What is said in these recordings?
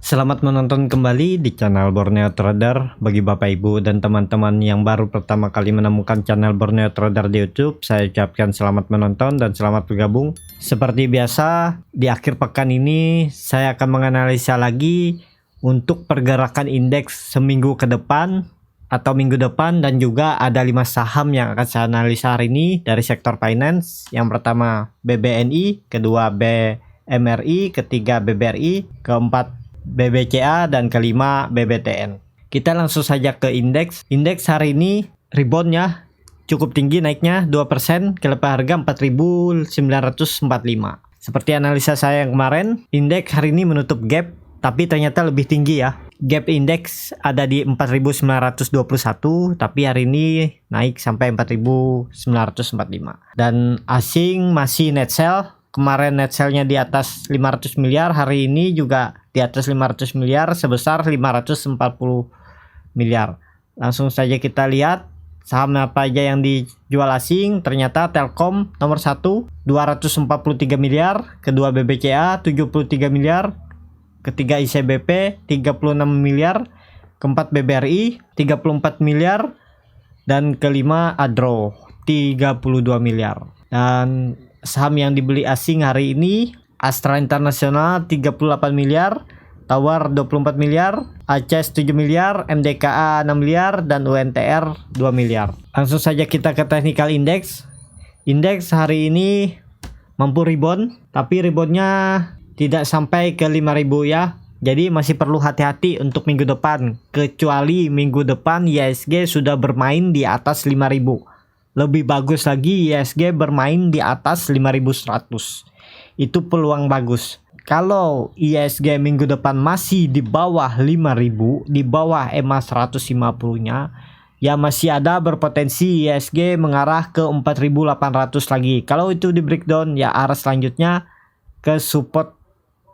Selamat menonton kembali di channel Borneo Trader. Bagi Bapak Ibu dan teman-teman yang baru pertama kali menemukan channel Borneo Trader di YouTube, saya ucapkan selamat menonton dan selamat bergabung. Seperti biasa, di akhir pekan ini saya akan menganalisa lagi untuk pergerakan indeks seminggu ke depan atau minggu depan, dan juga ada 5 saham yang akan saya analisa hari ini dari sektor finance. Yang pertama BBNI, kedua BMRI, ketiga BBRI, keempat BBCA, dan kelima BBTN. Kita langsung saja ke indeks. Indeks hari ini reboundnya cukup tinggi, naiknya 2% ke level harga 4.945. Seperti analisa saya yang kemarin, indeks hari ini menutup gap, tapi ternyata lebih tinggi ya. Gap indeks ada di 4.921, tapi hari ini naik sampai 4.945. Dan asing masih net sell. Kemarin net sell-nya di atas 500 miliar, hari ini juga di atas 500 miliar sebesar 540 miliar. Langsung saja kita lihat saham apa aja yang dijual asing. Ternyata Telkom nomor 1 243 miliar, kedua BBCA 73 miliar, ketiga ICBP 36 miliar, keempat BBRI 34 miliar, dan kelima Adro 32 miliar. Dan saham yang dibeli asing hari ini Astra International 38 miliar, Tower 24 miliar, ACES 7 miliar, MDKA 6 miliar, dan UNTR 2 miliar. Langsung saja kita ke technical index. Indeks hari ini mampu rebound, tapi reboundnya tidak sampai ke 5.000 ya. Jadi masih perlu hati-hati untuk minggu depan, kecuali minggu depan IHSG sudah bermain di atas 5.000. Lebih bagus lagi IHSG bermain di atas 5.100. Itu peluang bagus. Kalau IHSG minggu depan masih di bawah 5.000, di bawah EMA 150-nya, ya masih ada berpotensi IHSG mengarah ke 4.800 lagi. Kalau itu di breakdown, ya arah selanjutnya ke support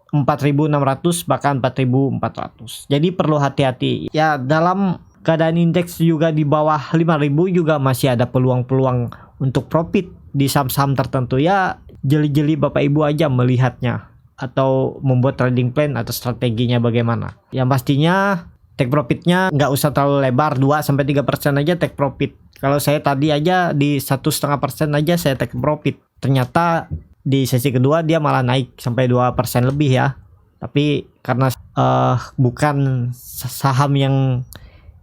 4.600 bahkan 4.400. Jadi perlu hati-hati. Ya dalam keadaan indeks juga di bawah 5.000 juga masih ada peluang-peluang untuk profit di saham-saham tertentu. Ya jeli-jeli Bapak Ibu aja melihatnya atau membuat trading plan atau strateginya bagaimana. Yang pastinya take profitnya nggak usah terlalu lebar, 2-3% aja take profit. Kalau saya tadi aja di 1,5% aja saya take profit. Ternyata di sesi kedua dia malah naik sampai 2% lebih ya. Tapi karena bukan saham yang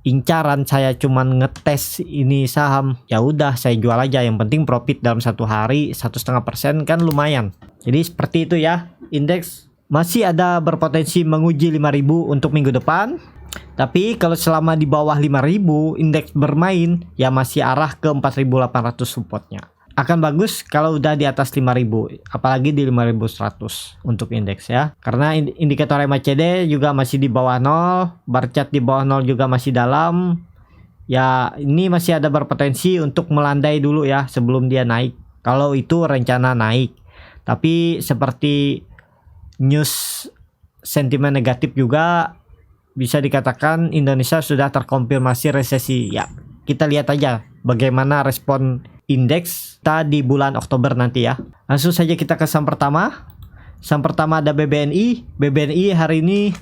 incaran, saya cuman ngetes ini saham, ya udah saya jual aja. Yang penting profit dalam satu hari 1,5% kan lumayan. Jadi seperti itu ya. Indeks masih ada berpotensi menguji 5.000 untuk minggu depan. Tapi kalau selama di bawah 5.000 indeks bermain, ya masih arah ke 4.800 supportnya. Akan bagus kalau udah di atas 5.000, apalagi di 5.100 untuk indeks ya. Karena indikator MACD juga masih di bawah 0, bar chart di bawah 0 juga masih dalam. Ya ini masih ada berpotensi untuk melandai dulu ya sebelum dia naik. Kalau itu rencana naik. Tapi seperti news sentimen negatif juga bisa dikatakan Indonesia sudah terkonfirmasi resesi. Ya kita lihat aja bagaimana respon indeks di bulan Oktober nanti ya. Langsung saja kita ke saham pertama. Saham pertama ada BBNI. BBNI hari ini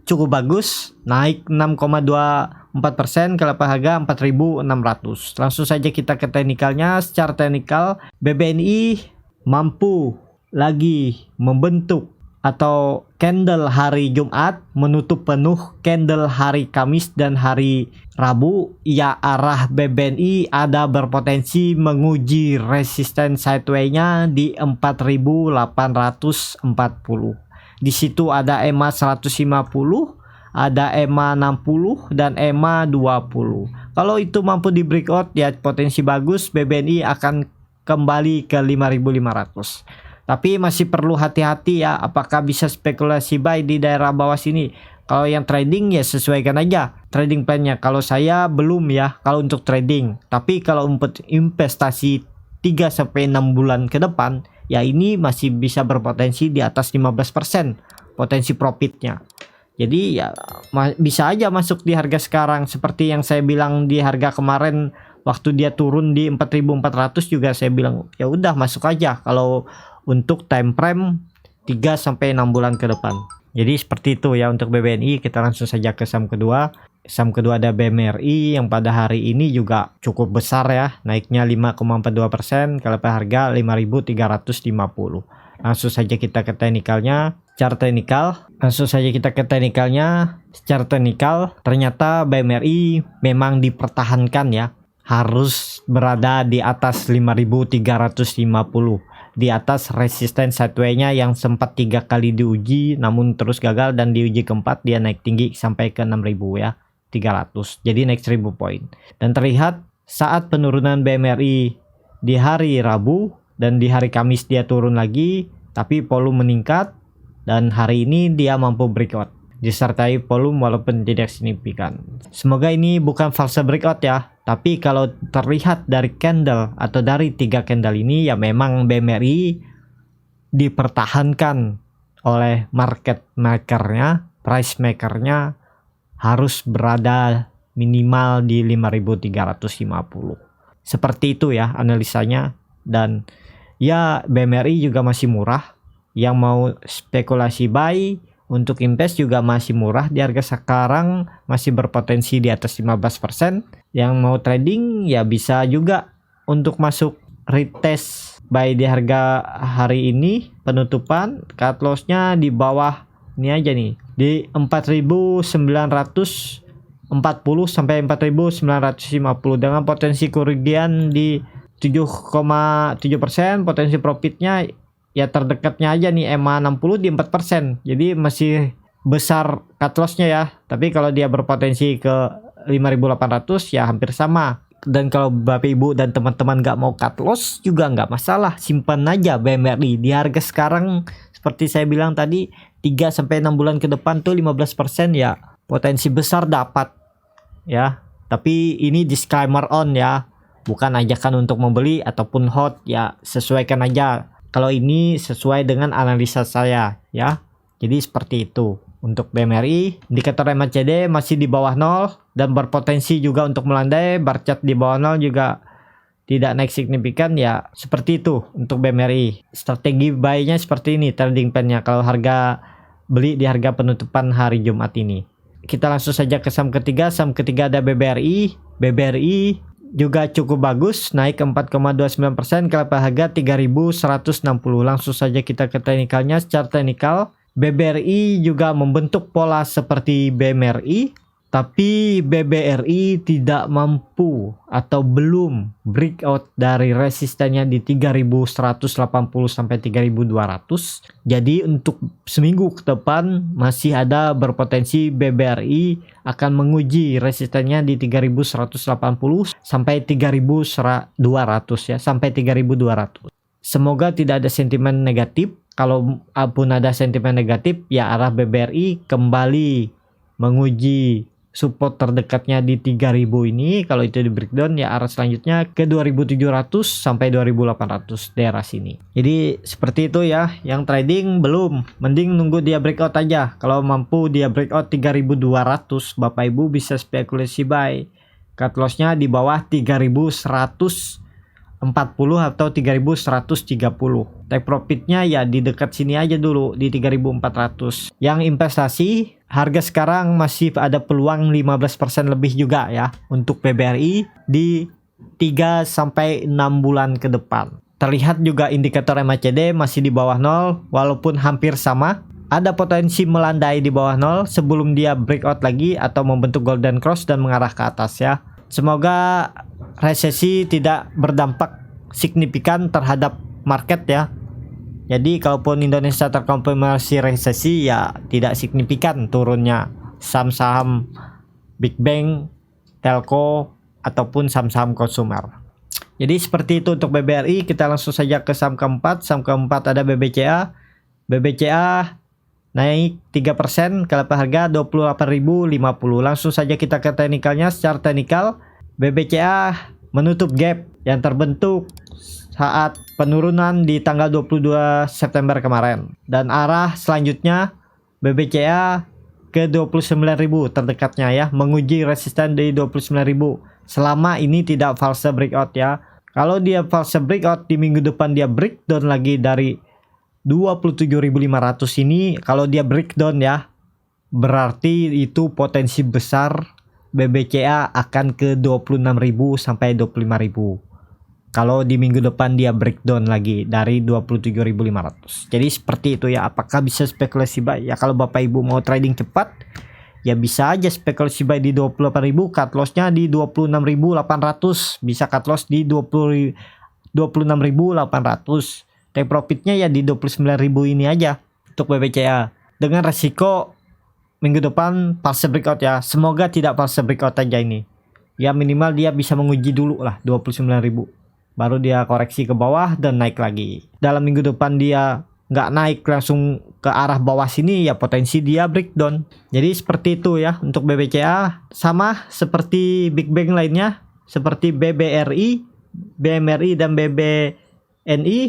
cukup bagus, naik 6,24% ke level harga 4.600. Langsung saja kita ke teknikalnya. Secara teknikal BBNI mampu lagi membentuk atau candle hari Jumat menutup penuh candle hari Kamis dan hari Rabu. Ya arah BBNI ada berpotensi menguji resisten sideway-nya di 4.840. Di situ ada EMA 150, ada EMA 60, dan EMA 20. Kalau itu mampu di breakout ya potensi bagus, BBNI akan kembali ke 5.500. Tapi masih perlu hati-hati ya, apakah bisa spekulasi buy di daerah bawah sini. Kalau yang trading ya sesuaikan aja trading plan-nya. Kalau saya belum ya kalau untuk trading. Tapi kalau untuk investasi 3-6 bulan ke depan, ya ini masih bisa berpotensi di atas 15% potensi profitnya. Jadi ya bisa aja masuk di harga sekarang seperti yang saya bilang di harga kemarin waktu dia turun di 4.400 juga saya bilang ya udah masuk aja kalau untuk time frame 3 sampai 6 bulan ke depan. Jadi seperti itu ya untuk BBNI. Kita langsung saja ke saham kedua. Saham kedua ada BMRI yang pada hari ini juga cukup besar ya, naiknya 5,42%, kalau harga 5.350. Langsung saja kita ke teknikalnya. Secara teknikal, ternyata BMRI memang dipertahankan ya, harus berada di atas 5.350, di atas resisten sideway-nya yang sempat 3 kali diuji namun terus gagal, dan diuji keempat dia naik tinggi sampai ke 6.000 ya, 300, jadi naik 1.000 poin. Dan terlihat saat penurunan BMRI di hari Rabu dan di hari Kamis dia turun lagi, tapi volume meningkat, dan hari ini dia mampu breakout disertai volume walaupun tidak signifikan. Semoga ini bukan false breakout ya, tapi kalau terlihat dari candle atau dari 3 candle ini ya memang BMRI dipertahankan oleh market makernya, price makernya harus berada minimal di 5.350. Seperti itu ya analisanya. Dan ya BMRI juga masih murah. Yang mau spekulasi buy untuk invest juga masih murah, di harga sekarang masih berpotensi di atas 15%. Yang mau trading ya bisa juga untuk masuk retest buy di harga hari ini penutupan, cut loss-nya di bawah ini aja nih, di 4.940 sampai 4.950 dengan potensi kerugian di 7,7%, potensi profitnya ya terdekatnya aja nih EMA 60 di 4%. Jadi masih besar cut loss-nya ya. Tapi kalau dia berpotensi ke 5.800 ya hampir sama. Dan kalau Bapak Ibu dan teman-teman nggak mau cut loss juga nggak masalah, simpan aja BMRI di harga sekarang. Seperti saya bilang tadi, 3 sampai 6 bulan ke depan tuh 15% ya potensi besar dapat ya. Tapi ini disclaimer on ya, bukan ajakan untuk membeli ataupun hold ya, sesuaikan aja. Kalau ini sesuai dengan analisa saya ya. Jadi seperti itu. Untuk BMRI, indikator MACD masih di bawah 0 dan berpotensi juga untuk melandai. Bar chart di bawah 0 juga tidak naik signifikan ya. Seperti itu untuk BMRI. Strategi buy-nya seperti ini trading plan-nya kalau harga beli di harga penutupan hari Jumat ini. Kita langsung saja ke saham ketiga. Saham ketiga ada BBRI. BBRI juga cukup bagus, naik 4,29%, kalau harga 3.160. Langsung saja kita ke teknikalnya. Secara teknikal BBRI juga membentuk pola seperti BMRI, tapi BBRI tidak mampu atau belum breakout dari resistennya di 3.180 sampai 3.200. Jadi untuk seminggu ke depan masih ada berpotensi BBRI akan menguji resistennya di 3.180 sampai 3.200 ya, sampai 3.200. Semoga tidak ada sentimen negatif. Kalau pun ada sentimen negatif ya arah BBRI kembali menguji support terdekatnya di 3.000 ini. Kalau itu di breakdown ya arah selanjutnya ke 2.700 sampai 2.800 daerah sini. Jadi seperti itu ya. Yang trading belum, mending nunggu dia breakout aja. Kalau mampu dia breakout 3.200, Bapak Ibu bisa spekulasi buy. Cut loss-nya di bawah 3.140 atau 3.130. Take profitnya ya di dekat sini aja dulu di 3.400. Yang investasi harga sekarang masih ada peluang 15% lebih juga ya untuk BBRI di 3 sampai 6 bulan ke depan. Terlihat juga indikator MACD masih di bawah 0 walaupun hampir sama. Ada potensi melandai di bawah 0 sebelum dia breakout lagi atau membentuk golden cross dan mengarah ke atas ya. Semoga resesi tidak berdampak signifikan terhadap market ya. Jadi kalaupun Indonesia terkonfirmasi resesi ya tidak signifikan turunnya saham-saham big bank, telco ataupun saham-saham konsumer. Jadi seperti itu untuk BBRI. Kita langsung saja ke saham keempat. Saham keempat ada BBCA. BBCA naik 3%, kalau harga 28.050. Langsung saja kita ke teknikalnya. Secara teknikal BBCA menutup gap yang terbentuk saat penurunan di tanggal 22 September kemarin, dan arah selanjutnya BBCA ke 29.000 terdekatnya ya, menguji resisten di 29.000. selama ini tidak false breakout ya. Kalau dia false breakout di minggu depan dia breakdown lagi dari 27.500 ini, kalau dia breakdown ya, berarti itu potensi besar BBCA akan ke 26.000 sampai 25.000. Kalau di minggu depan dia breakdown lagi dari 27.500. Jadi seperti itu ya. Apakah bisa spekulasi buy? Ya kalau Bapak Ibu mau trading cepat, ya bisa aja spekulasi buy di 28.000, cut lossnya di 26.800, bisa cut loss di 26.800. Take profitnya ya di 29.000 ini aja untuk BBCA. Dengan resiko minggu depan false breakout ya. Semoga tidak false breakout aja ini. Ya minimal dia bisa menguji dulu lah 29.000. Baru dia koreksi ke bawah dan naik lagi. Dalam minggu depan dia nggak naik langsung ke arah bawah sini, ya potensi dia breakdown. Jadi seperti itu ya untuk BBCA. Sama seperti Big Bank lainnya, seperti BBRI, BMRI dan BBNI,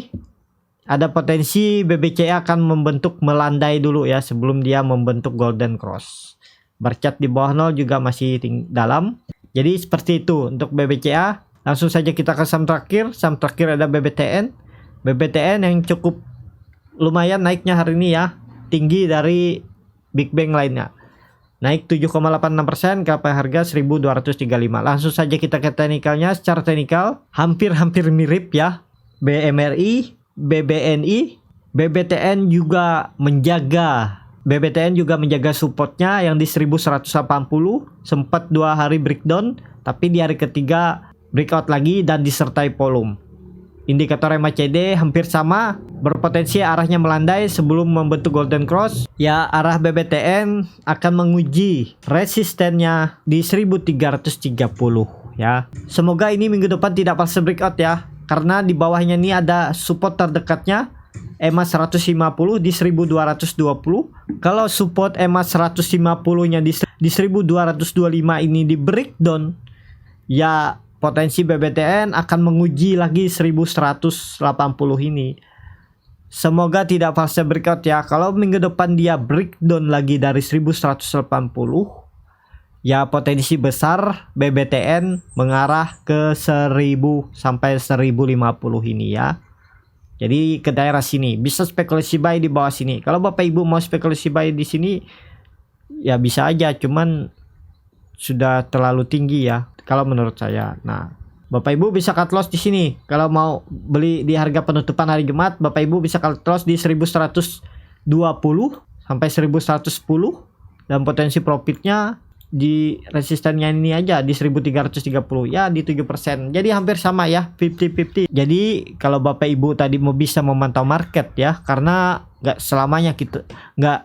ada potensi BBCA akan membentuk melandai dulu ya sebelum dia membentuk golden cross. Bercat di bawah 0 juga masih dalam. Jadi seperti itu untuk BBCA. Langsung saja kita ke saham terakhir. Saham terakhir ada BBTN. BBTN yang cukup lumayan naiknya hari ini ya, tinggi dari Big Bank lainnya. Naik 7,86% ke harga 1.235. Langsung saja kita ke teknikalnya. Secara teknikal hampir mirip ya. BMRI, BBNI, BBTN juga menjaga supportnya yang di 1180. Sempat 2 hari breakdown, tapi di hari ketiga breakout lagi dan disertai volume. Indikator MACD hampir sama, berpotensi arahnya melandai sebelum membentuk golden cross. Ya, arah BBTN akan menguji resistennya di 1330 ya. Semoga ini minggu depan tidak false breakout ya, karena di bawahnya ini ada support terdekatnya EMA 150 di 1220. Kalau support EMA 150-nya di 1225 ini di breakdown, ya potensi BBTN akan menguji lagi 1180 ini. Semoga tidak false breakout ya. Kalau minggu depan dia breakdown lagi dari 1180, ya potensi besar BBTN mengarah ke 1000 sampai 1050 ini ya. Jadi ke daerah sini bisa spekulasi buy di bawah sini. Kalau Bapak Ibu mau spekulasi buy di sini ya bisa aja, cuman sudah terlalu tinggi ya kalau menurut saya. Nah, Bapak Ibu bisa cut loss di sini. Kalau mau beli di harga penutupan hari Jumat, Bapak Ibu bisa cut loss di 1120 sampai 1110 dan potensi profitnya di resistennya ini aja di 1330 ya, di 7%. Jadi hampir sama ya, 50-50. Jadi kalau Bapak Ibu tadi mau bisa memantau market ya, karena nggak selamanya nggak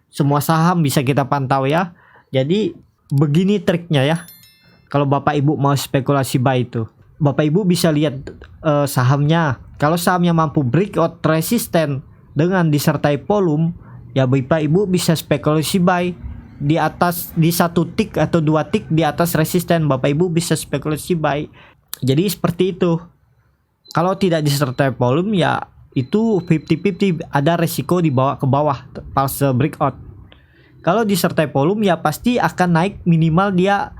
semua saham bisa kita pantau ya. Jadi begini triknya ya. Kalau Bapak Ibu mau spekulasi buy itu, Bapak Ibu bisa lihat sahamnya. Kalau sahamnya mampu breakout resisten dengan disertai volume, ya Bapak Ibu bisa spekulasi buy di atas, di 1 tick atau 2 tick di atas resisten, Bapak Ibu bisa spekulasi buy. Jadi seperti itu. Kalau tidak disertai volume ya itu 50-50, ada resiko dibawa ke bawah false breakout. Kalau disertai volume ya pasti akan naik, minimal dia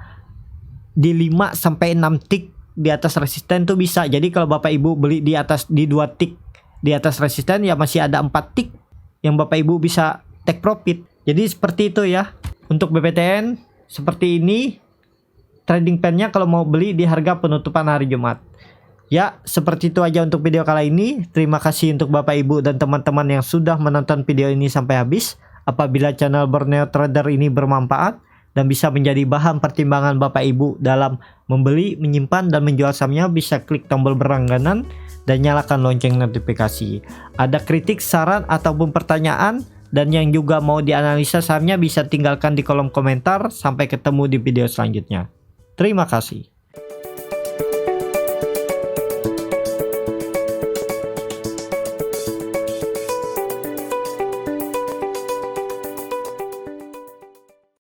di 5 sampai 6 tick di atas resisten tuh bisa. Jadi kalau Bapak Ibu beli di atas, di 2 tick di atas resisten, ya masih ada 4 tick yang Bapak Ibu bisa take profit. Jadi seperti itu ya. Untuk BBTN seperti ini trading plan-nya kalau mau beli di harga penutupan hari Jumat. Ya, seperti itu aja untuk video kali ini. Terima kasih untuk Bapak Ibu dan teman-teman yang sudah menonton video ini sampai habis. Apabila channel Borneo Trader ini bermanfaat dan bisa menjadi bahan pertimbangan Bapak Ibu dalam membeli, menyimpan, dan menjual sahamnya, bisa klik tombol berlangganan dan nyalakan lonceng notifikasi. Ada kritik, saran, ataupun pertanyaan, dan yang juga mau dianalisa sahamnya, bisa tinggalkan di kolom komentar. Sampai ketemu di video selanjutnya. Terima kasih.